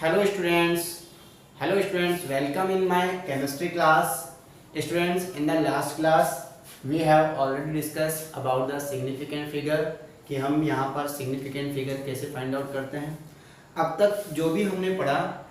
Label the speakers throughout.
Speaker 1: Hello students, welcome in my chemistry class. Students, in the last class we have already discussed about the significant figure कि हम यहाँ पर significant figure कैसे find out करते हैं। अब तक जो भी हमने पढ़ा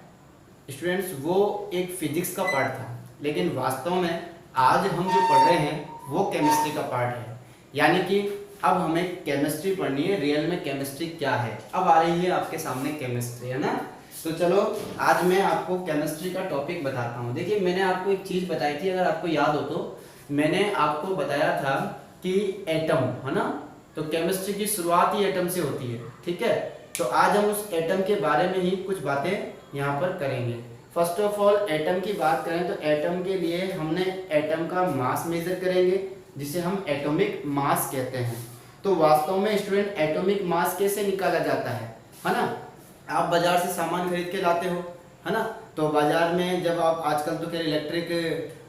Speaker 1: स्टूडेंट्स वो एक फिजिक्स का पार्ट था, लेकिन वास्तव में आज हम जो पढ़ रहे हैं वो केमिस्ट्री का पार्ट है। यानी कि अब हमें केमिस्ट्री पढ़नी है, रियल में केमिस्ट्री क्या है। अब आ रही है आपके सामने केमिस्ट्री, है ना। तो चलो आज मैं आपको केमिस्ट्री का टॉपिक बताता हूँ। देखिए मैंने आपको एक चीज़ बताई थी, अगर आपको याद हो तो मैंने आपको बताया था कि एटम, है ना। तो केमिस्ट्री की शुरुआत ही एटम से होती है, ठीक है। तो आज हम उस एटम के बारे में ही कुछ बातें यहाँ पर करेंगे। फर्स्ट ऑफ ऑल एटम की बात करें तो एटम के लिए हमने एटम का मास मेजर करेंगे, जिसे हम एटॉमिक मास कहते हैं। तो वास्तव में स्टूडेंट एटॉमिक मास कैसे निकाला जाता है ना। आप बाजार से सामान खरीद के लाते हो, है ना। तो बाजार में जब आप आजकल तो खैर इलेक्ट्रिक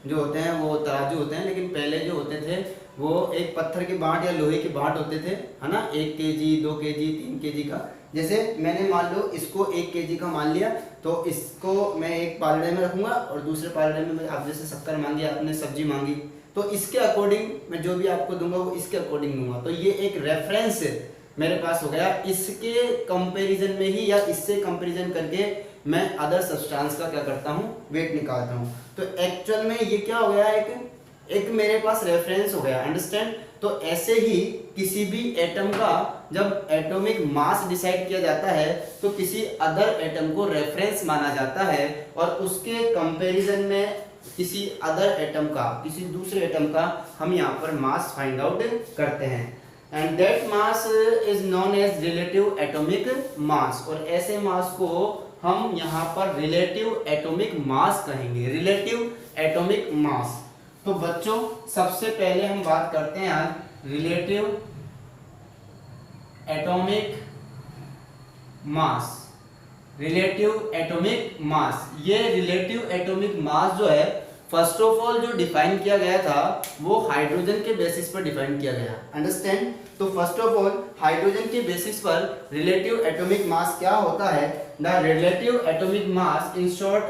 Speaker 1: जो होते हैं वो तराजू होते हैं, लेकिन पहले जो होते थे वो एक पत्थर के बाट या लोहे के बाट होते थे, है ना। 1 केजी 2 केजी 3 केजी का। जैसे मैंने मान लो इसको 1 केजी का मान लिया, तो इसको मैं एक पालड़े में रखूंगा और दूसरे पालड़े में आप जैसे शक्कर मांगी, आपने सब्जी मांगी, तो इसके अकॉर्डिंग मैं जो भी आपको दूंगा वो इसके अकॉर्डिंग दूंगा। तो ये एक रेफरेंस मेरे पास हो गया। इसके कंपैरिजन में ही या इससे कंपैरिजन करके मैं अदर सब्सटेंस का क्या करता हूँ, वेट निकालता हूँ। तो एक्चुअल में ये क्या हो गया, एक मेरे पास रेफरेंस हो गया, अंडरस्टैंड। तो ऐसे ही किसी भी एटम का जब एटॉमिक मास डिसाइड किया जाता है तो किसी अदर एटम को रेफरेंस माना जाता है और उसके कंपैरिजन में किसी अदर एटम का, किसी दूसरे एटम का हम यहाँ पर मास फाइंड आउट करते हैं। And that mass is known as relative atomic mass. और ऐसे मास को हम यहाँ पर रिलेटिव एटॉमिक मास कहेंगे, रिलेटिव एटॉमिक मास। तो बच्चों सबसे पहले हम बात करते हैं आज रिलेटिव एटॉमिक मास। रिलेटिव एटॉमिक मास, ये रिलेटिव एटॉमिक मास जो है फर्स्ट ऑफ ऑल जो डिफाइन किया गया था वो हाइड्रोजन के बेसिस पर डिफाइन किया गया, अंडरस्टैंड। तो फर्स्ट ऑफ ऑल हाइड्रोजन के बेसिस पर रिलेटिव एटॉमिक मास क्या होता है, the relative atomic mass in short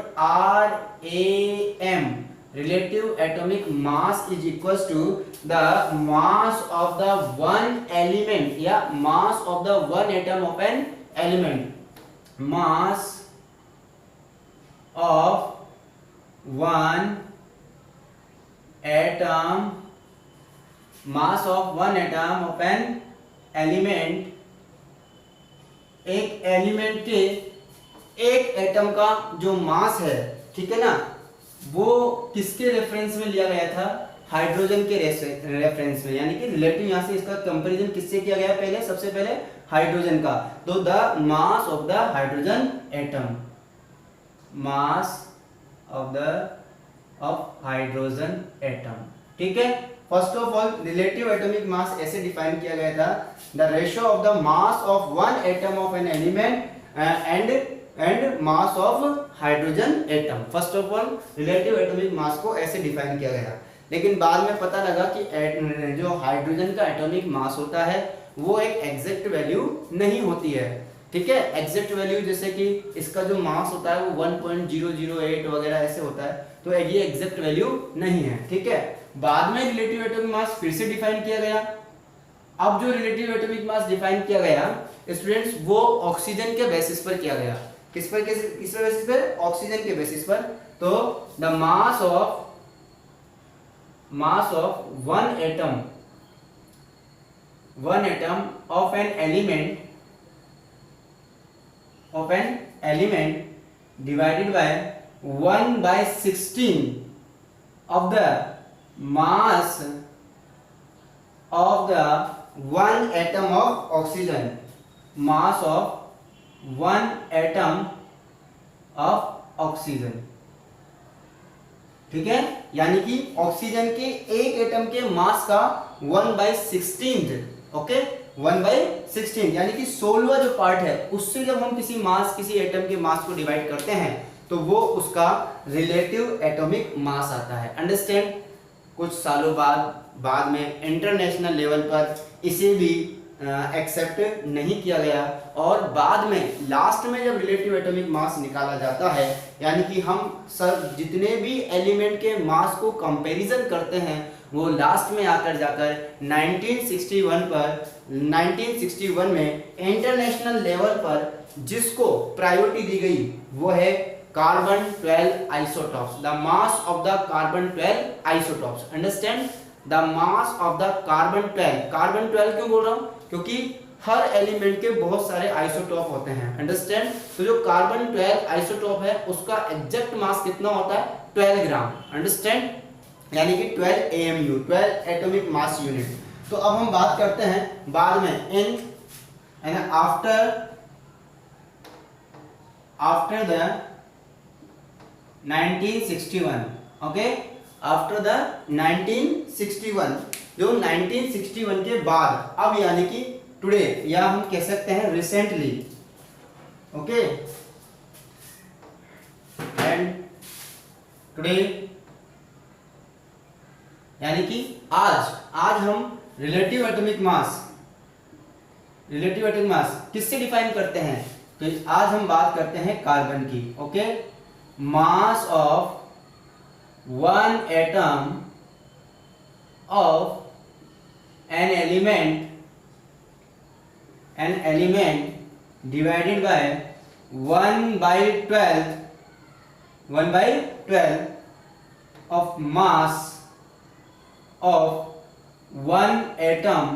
Speaker 1: RAM, relative atomic mass is equals to the mass of the one element या mass of the one atom of an element, mass of one atom, mass of one atom of an element, एक element के एक atom का जो mass है, ठीक है ना, वो किसके रेफरेंस में लिया गया था, हाइड्रोजन के रेफरेंस में। यानी कि रिलेटिव यहां से इसका कंपैरिजन किससे किया गया, पहले सबसे पहले हाइड्रोजन का। तो the mass of the hydrogen atom, mass of hydrogen atom, ठीक है। First of all relative atomic मास ऐसे डिफाइन किया गया था, the ratio of the mass of one atom of an element and mass of hydrogen atom. First of all relative atomic मास को ऐसे define किया गया, लेकिन बाद में पता लगा कि जो हाइड्रोजन का एटॉमिक मास होता है वो एक एग्जैक्ट वैल्यू नहीं होती है, ठीक है। एग्जैक्ट वैल्यू जैसे कि इसका जो मास होता है वो 1.008 वगैरह ऐसे होता है, तो ये एग्जैक्ट वैल्यू नहीं है, ठीक है। बाद में रिलेटिव एटॉमिक मास फिर से डिफाइन किया गया। अब जो रिलेटिव एटॉमिक मास डिफाइन किया गया स्टूडेंट्स, वो ऑक्सीजन के बेसिस पर किया गया। किस बेसिस पर, ऑक्सीजन के बेसिस पर। तो the mass of one atom of an element divided bye 1/16 of the mass of the one atom of oxygen, mass of one atom of oxygen, ठीक है। यानी कि ऑक्सीजन के एक एटम के मास का 1/16, ओके, 1/16 यानी कि 16वां जो पार्ट है उससे जब हम किसी एटम के मास को डिवाइड करते हैं तो वो उसका रिलेटिव एटॉमिक मास आता है, अंडरस्टैंड। कुछ सालों बाद में इंटरनेशनल लेवल पर इसे भी एक्सेप्ट नहीं किया गया। और बाद में लास्ट में जब रिलेटिव एटॉमिक मास निकाला जाता है, यानी कि हम सब जितने भी एलिमेंट के मास को कंपैरिजन करते हैं वो लास्ट में आकर जाकर 1961 में इंटरनेशनल लेवल पर जिसको प्रायोरिटी दी गई वो है carbon 12 isotopes, the mass of the carbon 12 isotopes. Understand, the mass of the carbon 12। Carbon 12 क्यों बोल रहा हूं? क्योंकि हर एलिमेंट के बहुत सारे आइसोटॉप होते हैं। अंडरस्टैंड, तो जो कार्बन 12 आइसोटॉप है उसका एग्जैक्ट मास कितना होता है? 12 ग्राम। अंडरस्टैंड, यानी कि 12 AMU, 12 एटॉमिक मास यूनिट। तो अब हम बात करते हैं बाद में in and after the 1961, okay, after the 1961, जो 1961 के बाद, अब यानी कि टुडे, या हम कह सकते हैं रिसेंटली, ओके, एंड टुडे यानी कि आज हम रिलेटिव एटॉमिक मास किससे डिफाइन करते हैं? तो आज हम बात करते हैं कार्बन की। Okay, mass of one atom of an element divided bye 1/12 of mass of one atom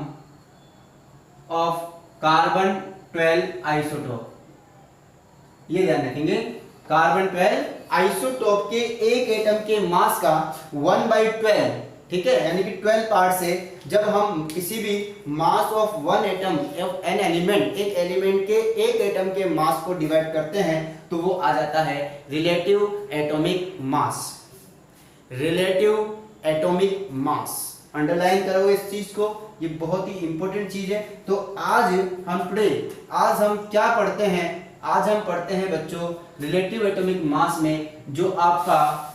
Speaker 1: of carbon 12 isotope. ये ध्यान रखेंगे, कार्बन 12 आइसोटोप के एक एटम के मास का 1/12, ठीक है, यानी कि 12 पार्ट से जब हम किसी भी मास of one atom of an element, एक एलिमेंट के एक एटम के मास को डिवाइड करते हैं तो वो आ जाता है रिलेटिव एटॉमिक मास। रिलेटिव एटॉमिक मास, अंडरलाइन करो इस चीज को, ये बहुत ही इंपॉर्टेंट चीज है। तो आज हम क्या पढ़ते हैं? आज हम पढ़ते हैं बच्चों रिलेटिव एटॉमिक मास में जो आपका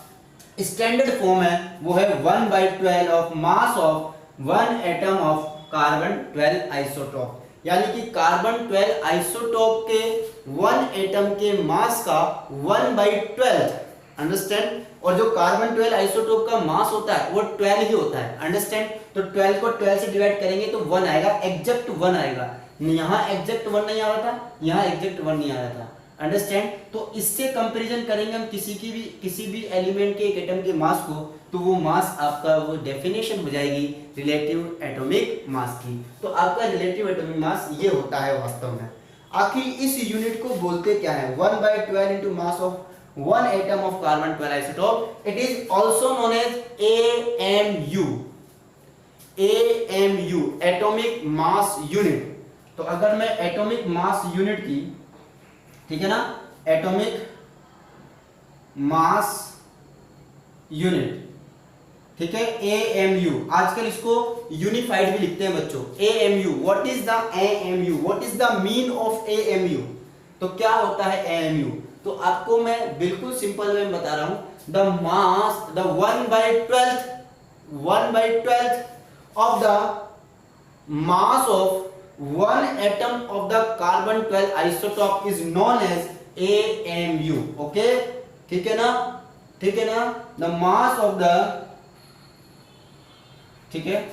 Speaker 1: स्टैंडर्ड फॉर्म है वो है 1/12 of mass of one atom of carbon 12 isotope, यानी कि कार्बन 12 आइसोटोप के वन एटम के मास का 1/12। अंडरस्टैंड, और जो कार्बन 12 आइसोटोप का मास होता है वो 12 ही होता है। अंडरस्टैंड, तो 12 को 12 से डिवाइड करेंगे तो 1 आएगा, एग्जैक्ट 1 आएगा। यहाँ एग्जैक्ट 1 नहीं आ रहा था, यहाँ एग्जैक्ट 1 नहीं आ रहा था। अंडरस्टैंड, तो इससे कंपैरिजन करेंगे हम किसी भी एलिमेंट के एक एटम के मास को, तो वो मास आपका वो डेफिनेशन हो जाएगी रिलेटिव एटॉमिक मास की। तो आपका रिलेटिव एटॉमिक मास ये होता है वास्तव में। आखिर इस यूनिट को बोलते क्या है? 1/12 into mass of one atom of carbon 12 isotope. It is also known as AMU, atomic mass unit। तो अगर मैं एटॉमिक मास यूनिट की, ठीक है ना, एटॉमिक मास यूनिट, ठीक है, AMU, आजकल इसको यूनिफाइड भी लिखते हैं बच्चों। AMU, what is the AMU, what is the mean of AMU? तो क्या होता है AMU? तो आपको मैं बिल्कुल सिंपल वे में बता रहा हूं, the mass, the 1/12 of the mass of one atom of the carbon 12 isotope is known as AMU। Okay, ठीक है ना, द मास ऑफ द, ठीक है,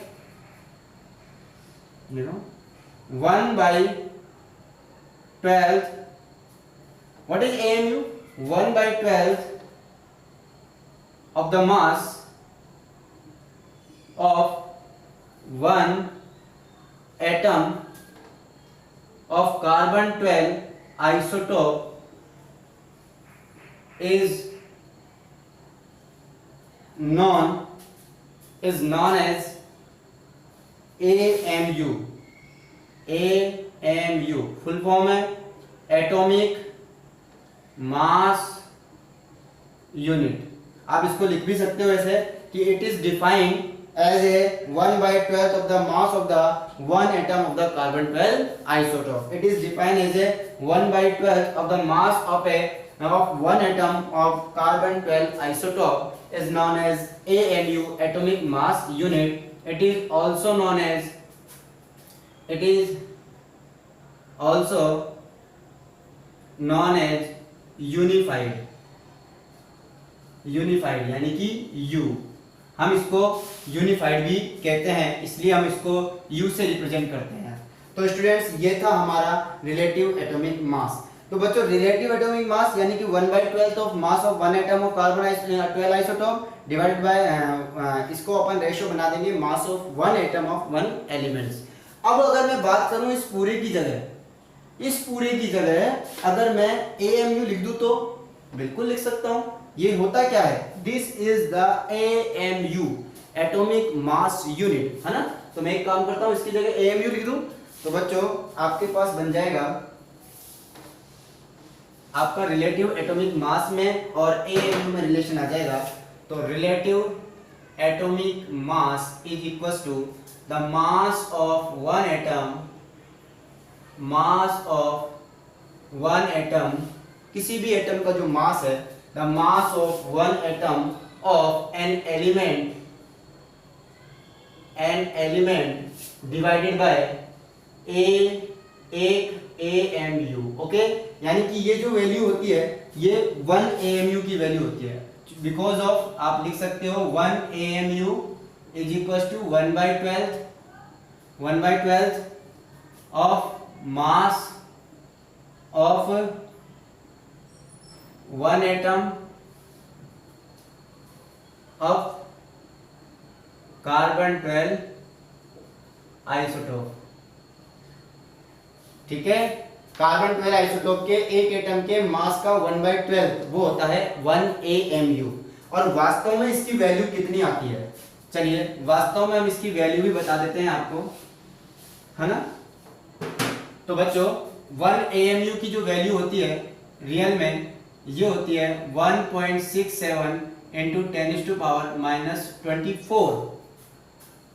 Speaker 1: 1/12, what is AMU? 1/12 of the mass of one atom of carbon 12 isotope is known as AMU। AMU full form है atomic mass unit. आप इसको लिख भी सकते हो ऐसे कि it is defined as a 1/12 of the mass of the one atom of the carbon 12 isotope. It is defined as a 1/12 of the mass of one atom of carbon 12 isotope is known as AMU, atomic mass unit। It is also known as also known as unified, unified यानी कि you, हम इसको unified भी कहते हैं, इसलिए हम इसको यू से रिप्रेजेंट करते हैं। तो स्टूडेंट्स ये था हमारा रिलेटिव एटॉमिक मास। तो बच्चों रिलेटिव एटॉमिक मास यानी कि 1/12 of mass of one atom of carbon 12 isotope divided by, इसको अपन रेशियो बना देंगे मास of one atom of one elements. अब अगर मैं बात करूं इस पूरे की जगह, इस पूरे की जगह अगर मैं AMU लिख दूं तो बिल्कुल लिख सकता हूं। ये होता क्या है, this is the AMU, atomic mass unit, है ना। तो मैं एक काम करता हूं, इसकी जगह AMU लिख दूं तो बच्चों आपके पास बन जाएगा आपका रिलेटिव एटॉमिक मास में और AMU में रिलेशन आ जाएगा। तो relative atomic mass is equal to the mass of one atom, mass of one atom, किसी भी एटम का जो मास है, the mass of one atom of an element divided by एक AMU। ओके, यानी कि ये जो वैल्यू होती है ये 1 AMU की वैल्यू होती है, बिकॉज ऑफ आप लिख सकते हो 1 AMU is equal to 1/12 of mass of one atom of carbon 12 isotope. ठीक है, कार्बन 12 आइसोटोप के एक एटम के मास का 1/12 वो होता है 1 AMU। और वास्तव में इसकी वैल्यू कितनी आती है, चलिए वास्तव में हम इसकी वैल्यू भी बता देते हैं आपको, है ना। तो बच्चों 1 AMU की जो वैल्यू होती है रियल में ये होती है 1.67 इंटू 10⁻²4।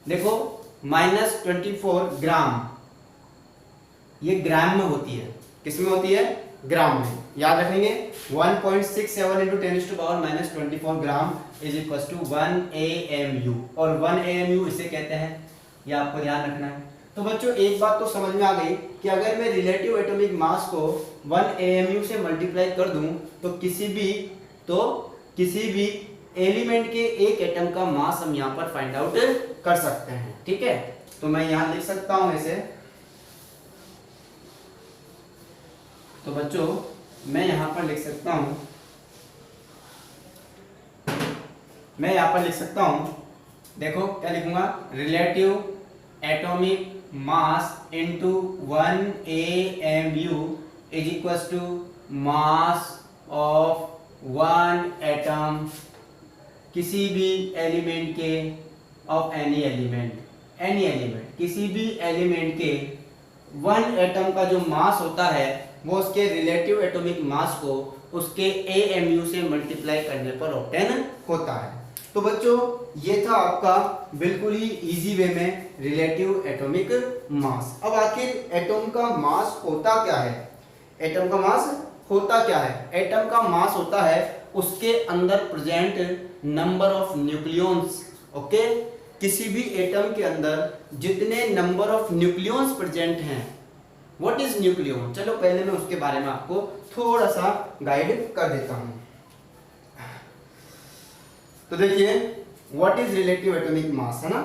Speaker 1: देखो -24 ग्राम, ये ग्राम में होती है, किसमें होती है, ग्राम में। याद रखेंगे 1.67 into 10⁻²4 gram is equal to 1 AMU, और 1 AMU इसे कहते हैं, ये आपको ध्यान रखना है। तो बच्चों एक बात तो समझ में आ गई कि अगर मैं रिलेटिव एटॉमिक मास को 1 AMU से मल्टीप्लाई कर दूं तो किसी भी एलिमेंट के एक एटम का मास हम यहाँ पर फाइंड आउट कर सकते हैं। ठीक है, तो मैं यहाँ लिख सकता हूँ इसे। तो बच्चों मैं यहाँ पर लिख सकता हूँ, देखो क्या लिखूंगा, relative atomic mass into 1 AMU is equal to mass of one atom किसी भी एलिमेंट के, ऑफ एनी एलिमेंट किसी भी एलिमेंट के वन एटम का जो मास होता है वो उसके रिलेटिव एटॉमिक मास को उसके AMU से मल्टीप्लाई करने पर ऑब्टेन होता है। तो बच्चों ये था आपका बिल्कुल ही इजी वे में रिलेटिव एटॉमिक मास। अब आखिर एटम का मास होता क्या है, एटम का मास होता क्या है, एटम का मास होता है उसके अंदर present number of nucleons. Okay, किसी भी एटम के अंदर जितने नंबर ऑफ न्यूक्लियॉन्स प्रेजेंट हैं, व्हाट इज न्यूक्लियॉन, चलो पहले मैं उसके बारे में आपको थोड़ा सा गाइड कर देता हूं। तो देखिए व्हाट इज रिलेटिव एटॉमिक मास, है ना।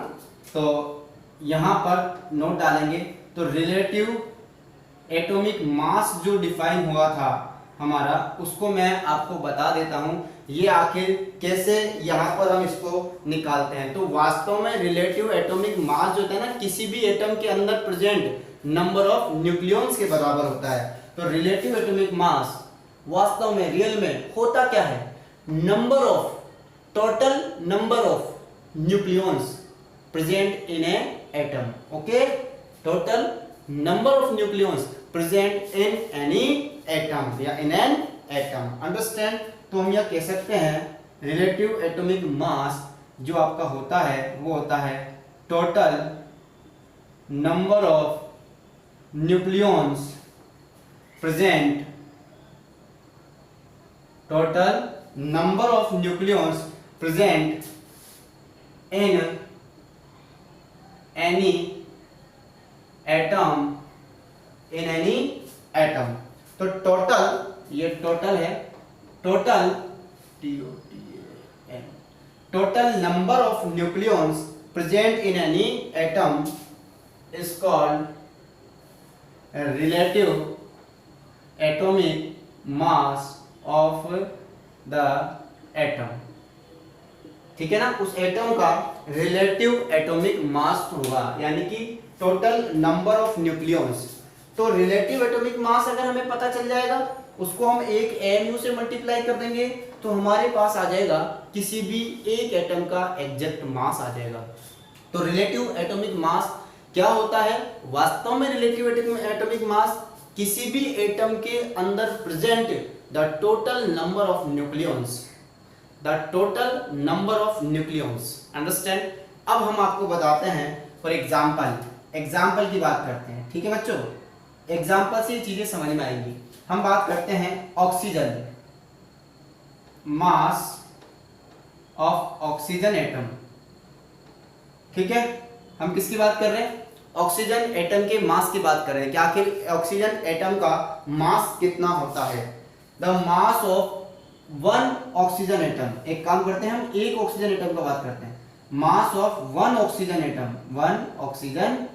Speaker 1: तो यहां पर नोट डालेंगे, तो रिलेटिव एटॉमिक मास जो डिफाइन हुआ था हमारा, उसको मैं आपको बता देता हूं ये आखिर कैसे यहां पर हम इसको निकालते हैं। तो वास्तव में रिलेटिव एटॉमिक मास जो होता है ना, किसी भी एटम के अंदर प्रेजेंट नंबर ऑफ न्यूक्लियॉन्स के बराबर होता है। तो रिलेटिव एटॉमिक मास वास्तव में रियल में होता क्या है, number of, total number of nucleons present in A atom. Okay, total number of nucleons present in any atom या इन एन एटम, अंडरस्टैंड। तो हम यह कह सकते हैं रिलेटिव एटॉमिक मास जो आपका होता है वो होता है total number of nucleons present, total number of nucleons present in any atom in any atom. तो टोटल, ये टोटल है, total TOTAL, total number of nucleons present in any atom is called relative atomic mass of the atom. ठीक है ना, उस atom का relative atomic मास होगा, यानी कि टोटल नंबर ऑफ न्यूक्लियॉन्स। तो रिलेटिव एटॉमिक मास अगर हमें पता चल जाएगा, उसको हम एक AMU से मल्टीप्लाई कर देंगे, तो हमारे पास आ जाएगा किसी भी एक एटम का एग्जैक्ट मास आ जाएगा। तो रिलेटिव एटॉमिक मास क्या होता है? वास्तव में रिलेटिव एटॉमिक मास किसी भी एटम के अंदर present the total number of nucleons, the total number of nucleons. Understand? अब हम आपको बताते हैं फॉर एग्जाम्पल की बात करते हैं। ठीक है बच्चों, एग्जाम्पल से ये चीजें समझ में आएंगी। हम बात करते हैं oxygen, mass of oxygen atom. ठीक है, हम किसकी बात कर रहे हैं? ऑक्सीजन एटम के मास की बात कर रहे हैं कि आखिर ऑक्सीजन एटम का मास कितना होता है। The mass of one oxygen atom, एक काम करते हैं, हम एक ऑक्सीजन एटम का बात करते हैं। मास of one oxygen atom, one oxygen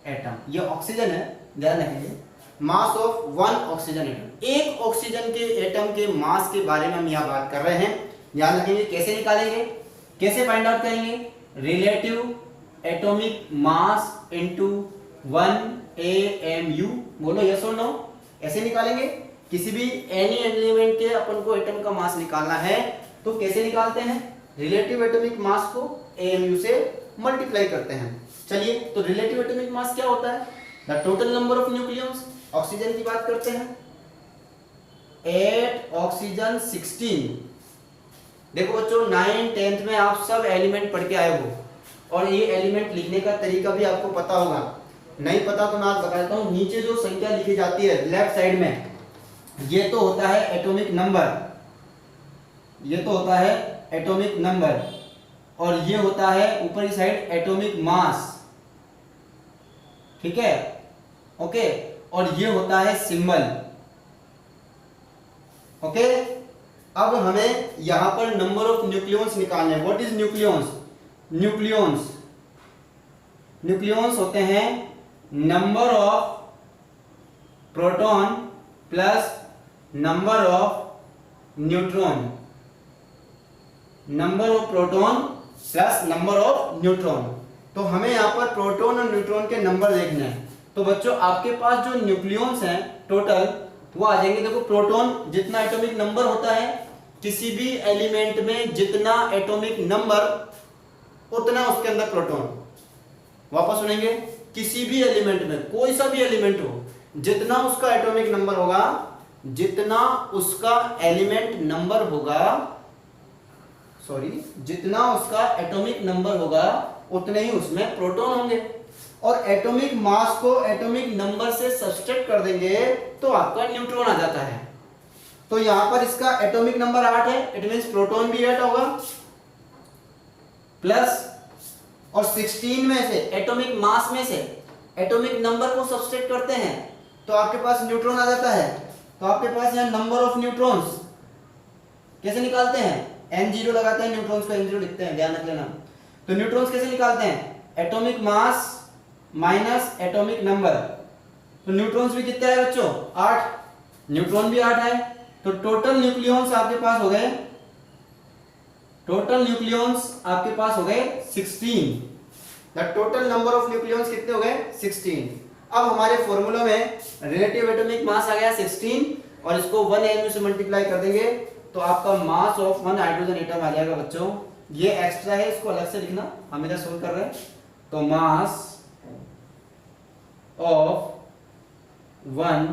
Speaker 1: atom, ये ऑक्सीजन है, ध्यान रखेंगे। मास ऑफ वन ऑक्सीजन एटम, एक ऑक्सीजन के एटम के मास के बारे में हम यहाँ बात कर रहे हैं। ध्यान रखेंगे, कैसे निकालेंगे, कैसे फाइंड आउट करेंगे? Relative atomic mass into 1 AMU। बोलो यस और नो, ऐसे निकालेंगे। किसी भी एनी एलिमेंट के अपन को एटम का मास निकालना है तो कैसे निकालते हैं? रिलेटिव एटॉमिक मास को AMU से मल्टीप्लाई करते हैं। चलिए, तो रिलेटिव एटॉमिक मास क्या होता है? The total number of nucleons. Oxygen की बात करते हैं, 8 ऑक्सीजन 16। देखो बच्चों, 9th 10th में आप सब एलिमेंट पढ़ के आए हो और ये एलिमेंट लिखने का तरीका भी आपको पता होगा। नहीं पता तो मैं आपको बताता हूँ। नीचे जो संख्या लिखी जाती है लेफ्ट साइड में, ये तो होता है एटॉमिक नंबर, ये तो होता है एटॉमिक नंबर, और ये होता है ऊपर की साइड एटॉमिक मास। ठीक है, ओके, और ये होता है सिंबल। ओके, अब हमें यहां पर नंबर ऑफ न्यूक्लियॉन्स निकालने हैं। What is nucleons? न्यूक्लियॉन्स होते हैं number of proton plus number of neutron, number of proton plus number of neutron. तो हमें यहां पर प्रोटॉन और न्यूट्रॉन के नंबर देखने हैं। तो बच्चों, आपके पास जो न्यूक्लियॉन्स हैं टोटल, वो आ जाएंगे। देखो, प्रोटॉन जितना एटॉमिक नंबर होता है किसी भी एलिमेंट में, जितना एटॉमिक नंबर उतना उसके अंदर प्रोटॉन। वापस सुनेंगे, किसी भी एलिमेंट में, कोई सा भी एलिमेंट हो, जितना उसका एटॉमिक नंबर होगा, जितना उसका एलिमेंट नंबर होगा, सॉरी, जितना उसका एटॉमिक नंबर होगा उतने ही उसमें प्रोटॉन होंगे। और एटॉमिक मास को एटॉमिक नंबर से सब्सट्रैक्ट कर देंगे तो आपका न्यूट्रॉन आ जाता है। तो यहां पर इसका एटॉमिक नंबर 8 है, इट मींस प्रोटॉन भी 8 होगा, प्लस और 16 में से एटॉमिक मास में से एटॉमिक नंबर को सब्सट्रैक्ट करते हैं तो आपके पास न्यूट्रॉन आ जाता है। तो आपके पास यहां नंबर ऑफ न्यूट्रॉन्स कैसे निकालते हैं? N0 लगाते हैं, न्यूट्रॉन्स को N0 लिखते हैं, ध्यान रख लेना। तो न्यूट्रॉन्स कैसे निकालते हैं? Atomic mass minus atomic number. तो न्यूट्रॉन्स भी कितने हैं बच्चों? 8, न्यूट्रॉन भी 8 है। तो टोटल न्यूक्लियॉन्स आपके पास हो गए, टोटल न्यूक्लियॉन्स आपके पास हो गए 16। The total number of nucleons कितने हो गए? 16। अब हमारे फॉर्मूला में रिलेटिव एटॉमिक मास आ गया 16 और इसको 1 AMU से मल्टीप्लाई कर देंगे तो आपका मास ऑफ 1 हाइड्रोजन एटम आ जाएगा बच्चों। ये एक्स्ट्रा है, इसको अलग से लिखना, हम इधर सोल्व कर रहे हैं। तो mass of 1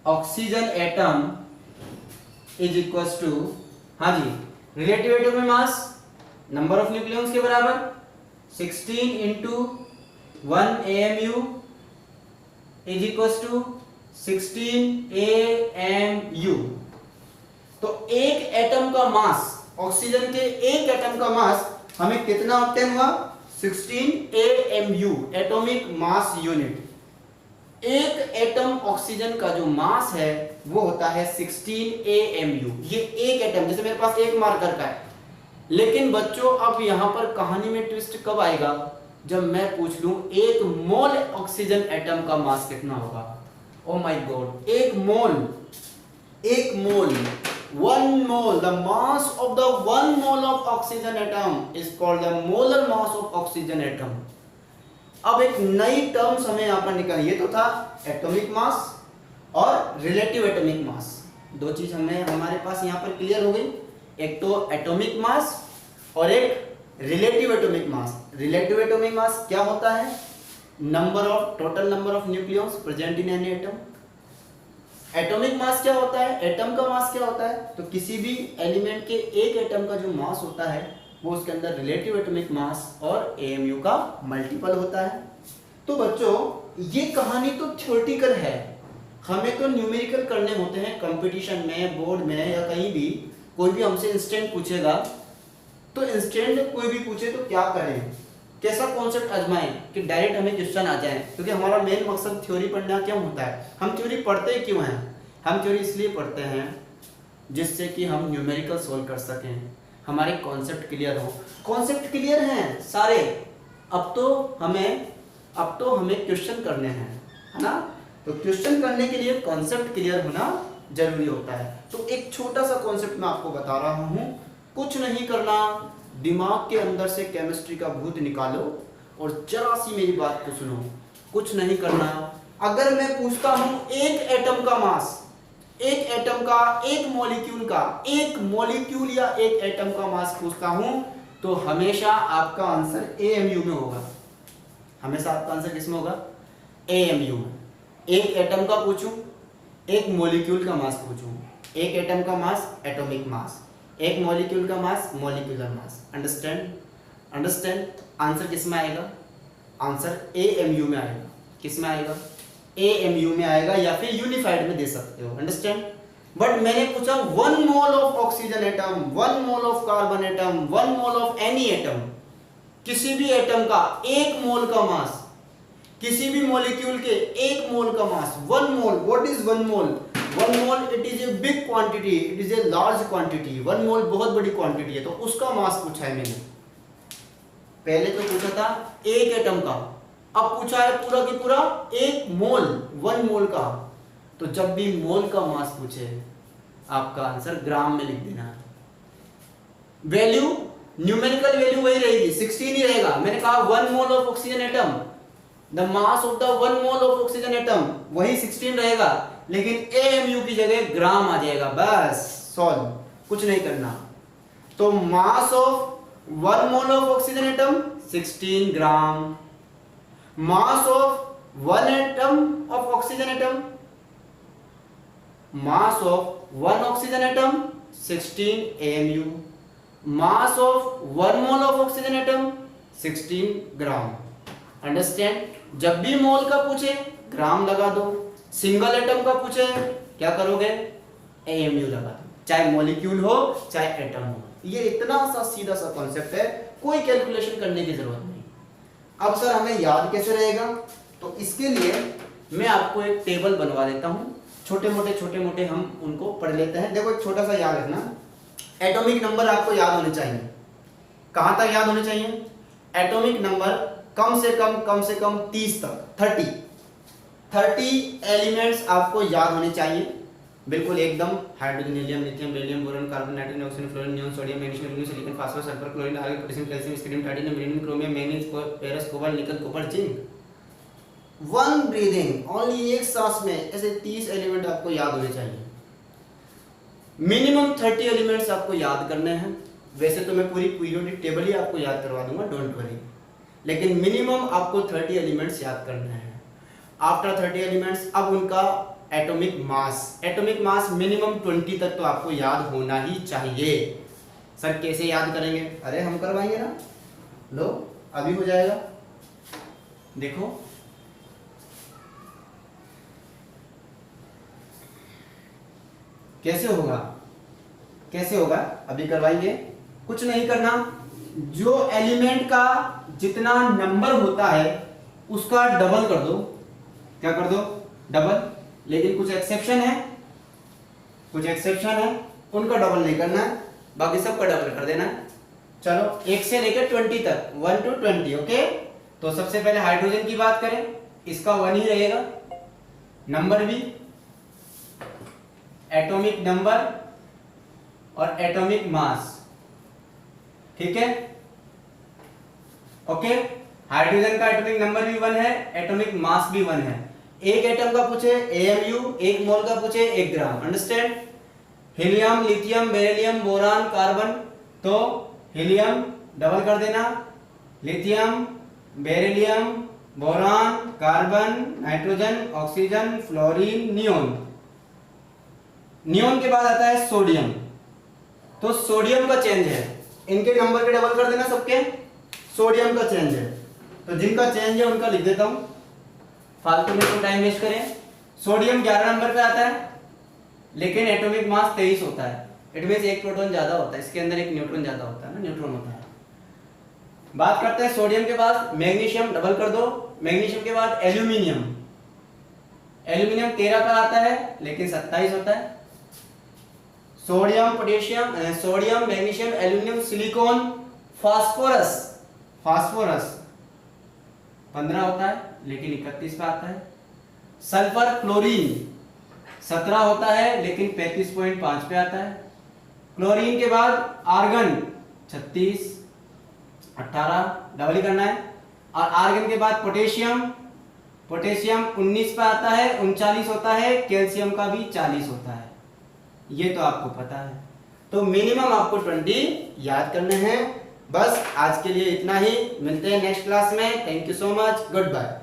Speaker 1: oxygen atom is equals to, हाँ जी, relative atomic mass number of nucleons के बराबर 16 into 1 AMU is equals to 16 AMU। तो एक एटम का मास, ऑक्सीजन के एक एटम का मास हमें कितना ऑब्टेन हुआ? 16 AMU, एटॉमिक मास यूनिट। एक एटम ऑक्सीजन का जो मास है वो होता है 16 AMU। ये एक एटम, जैसे मेरे पास एक मार्कर का है, लेकिन बच्चों अब यहां पर कहानी में ट्विस्ट कब आएगा, जब मैं पूछ लूं एक मोल ऑक्सीजन एटम का मास कितना होगा। ओ माय गॉड, एक मोल, one mole, the mass of the one mole of oxygen atom is called the molar mass of oxygen atom। अब एक नई टर्म्स हमें यहाँ पर निकालनी, ये तो था एटॉमिक मास और रिलेटिव एटॉमिक मास, दो चीज हमें हमारे पास यहाँ पर क्लियर हो गई, एक तो एटॉमिक मास और एक रिलेटिव एटॉमिक मास। रिलेटिव एटॉमिक मास क्या होता है, total number of nucleons present in any atom. Atomic mass क्या होता है, एटम का मास क्या होता है, तो किसी भी एलिमेंट के एक एटम का जो मास होता है वो उसके अंदर रिलेटिव एटॉमिक मास और AMU का मल्टीपल होता है। तो बच्चों ये कहानी तो थ्योरेटिकल है, हमें तो न्यूमेरिकल करने होते हैं कंपटीशन में, बोर्ड में या कहीं भी। कोई भी हमसे इंस्टेंट पूछेगा तो इंस्टेंट कोई भी पूछे तो क्या करें, कैसा कॉन्सेप्ट आजमाएं कि डायरेक्ट हमें क्वेश्चन आ जाए, क्योंकि हमारा मेन मकसद थ्योरी पढ़ना क्यों होता है। हम थ्योरी पढ़ते क्यों हैं, हम थ्योरी इसलिए पढ़ते हैं जिससे कि हम न्यूमेरिकल सोल्व कर सकें, हमारे कॉन्सेप्ट क्लियर हो। कॉन्सेप्ट क्लियर हैं सारे, अब तो हमें क्वेश्चन करने हैं, है ना। तो क्वेश्चन करने के लिए कॉन्सेप्ट क्लियर होना जरूरी होता है। तो एक छोटा सा कॉन्सेप्ट मैं आपको बता रहा हूं, कुछ नहीं करना, दिमाग के अंदर से केमिस्ट्री का भूत निकालो और जरा सी मेरी बात को सुनो। कुछ नहीं करना, अगर मैं पूछता हूं एक एटम का मास, एक एटम का, एक मॉलिक्यूल का, एक मॉलिक्यूल या एक एटम का मास पूछता हूं तो हमेशा आपका आंसर AMU में होगा। हमेशा आपका आंसर किसमें होगा, AMU में। एक एटम का पूछूं, एक मॉलिक्यूल का मास पूछूं, एक एटम का मास एटॉमिक मास, एक मॉलिक्यूल का मास मॉलिक्यूलर मास। अंडरस्टैंड आंसर किसमें आएगा, आंसर AMU में आएगा। किसमें आएगा, AMU में आएगा, या फिर यूनिफाइड में दे सकते हो। अंडरस्टैंड। बट मैंने पूछा 1 mole of oxygen atom, 1 mole of carbon atom, 1 mole of any atom, किसी भी एटम का 1 मोल का मास, किसी भी मॉलिक्यूल के 1 मोल का mass, 1 mole. What is 1 mole? 1 mole it is a big quantity, it is a large quantity. 1 mole बहुत बड़ी क्वांटिटी है, तो उसका मास पूछा है मैंने। पहले तो पूछा था एक एटम का, अब पूछा है पूरा की पूरा 1 मोल, 1 मोल का। तो जब भी मोल का मास पूछे आपका आंसर ग्राम में लिख देना है। वैल्यू, न्यूमेरिकल वैल्यू वही रहेगी, 16 ही रहेगा। मैंने कहा 1 mole of oxygen atom, the mass of the 1 mole of oxygen atom वही 16 रहेगा, लेकिन AMU की जगह ग्राम आ जाएगा। बस सॉल्व, कुछ नहीं करना। तो mass of 1 mole of oxygen atom 16 gram, mass of 1 atom of oxygen atom, mass of 1 oxygen atom 16 AMU, mass of 1 mole of oxygen atom 16 gram. Understand. जब भी मोल का पूछे ग्राम लगा दो, सिंगल एटम का पूछे क्या करोगे, AMU लगा दो, चाहे मॉलिक्यूल हो चाहे एटम हो। ये इतना सा सीधा सा कॉन्सेप्ट है, कोई कैलकुलेशन करने की जरूरत नहीं। अब सर हमें याद कैसे रहेगा, तो इसके लिए मैं आपको एक टेबल बनवा देता हूं, छोटे मोटे हम उनको पढ़ लेते हैं। देखो एक छोटा सा याद रखना, एटॉमिक नंबर आपको याद होने चाहिए। कहां तक याद होने चाहिए, एटॉमिक नंबर कम से कम 30 तक, 30 एलिमेंट्स आपको याद होने चाहिए, बिल्कुल एकदम। Hydrogen, helium, lithium, beryllium, boron, carbon, nitrogen, oxygen, fluorine, neon, sodium, magnesium, aluminium, silicon, phosphorus, sulphur, chlorine, argon, potassium, calcium, screen, titanium, beryllium, chromium, manganese, ferrous, cobalt, nickel, copper, zinc. One breathing, only एक सांस में ऐसे 30 element आपको याद होने चाहिए। Minimum 30 elements आपको याद करने हैं। वैसे तो मैं पूरी पीरियोडिक टेबल ही आपको याद करवा दूंगा, डोंट वरी, लेकिन मिनिमम आपको 30 एलिमेंट्स याद करने हैं। आफ्टर 30 एलिमेंट्स, अब उनका एटॉमिक मास मिनिमम 20 तक तो आपको याद होना ही चाहिए। सर कैसे याद करेंगे, अरे हम करवाएंगे ना, लो अभी हो जाएगा। देखो कैसे होगा, अभी करवाएंगे। कुछ नहीं करना, जो एलिमेंट का जितना नंबर होता है उसका डबल कर दो, क्या कर दो, डबल। लेकिन कुछ एक्सेप्शन है, कुछ एक्सेप्शन है, उनका डबल नहीं करना है, बाकी सबका डबल कर देना है। चलो 1 से लेकर 20 तक, 1 to 20, ओके। तो सबसे पहले हाइड्रोजन की बात करें, इसका 1 ही रहेगा। नंबर भी, एटॉमिक नंबर और एटॉमिक मास, ठीक है, ओके। हाइड्रोजन का एटॉमिक नंबर भी 1 है, एटॉमिक मास भी 1 है। एक एटम का पूछे AMU, 1 मोल का पूछे 1 gram, understand. Helium, lithium, beryllium, boron, carbon, तो हीलियम डबल कर देना, lithium, beryllium, boron, carbon, nitrogen, oxygen, fluorine, neon. Neon के बाद आता है सोडियम, तो सोडियम का चेंज है, इनके नंबर के डबल कर देना सबके। सोडियम का चेंज है, तो जिनका चेंज है उनका लिख देता हूं, फालतू में तो टाइम वेस्ट करें। सोडियम 11 नंबर पे आता है, लेकिन एटॉमिक मास 23 होता है। इट मींस एक प्रोटॉन ज्यादा होता है, इसके अंदर एक न्यूट्रॉन ज्यादा होता है ना, न्यूट्रॉन होता है। बात करते हैं सोडियम के बाद मैग्नीशियम, डबल कर दो। मैग्नीशियम के बाद एल्यूमिनियम, एल्यूमिनियम 13 का आता है, लेकिन 27 होता है। Sodium, potassium, sodium, magnesium, aluminium, silicon, phosphorus, phosphorus 15 होता है, लेकिन 31 पे आता है। सल्फर, क्लोरीन 17 होता है, लेकिन 35.5 पे आता है। क्लोरीन के बाद आर्गन 36, 18 डबल ही करना है। और आर्गन के बाद पोटेशियम, पोटेशियम 19 पे आता है, 39 होता है। कैल्शियम का भी 40 होता है, ये तो आपको पता है। तो मिनिमम आपको 20 याद करने हैं। बस आज के लिए इतना ही, मिलते हैं नेक्स्ट क्लास में। Thank you so much, good bye.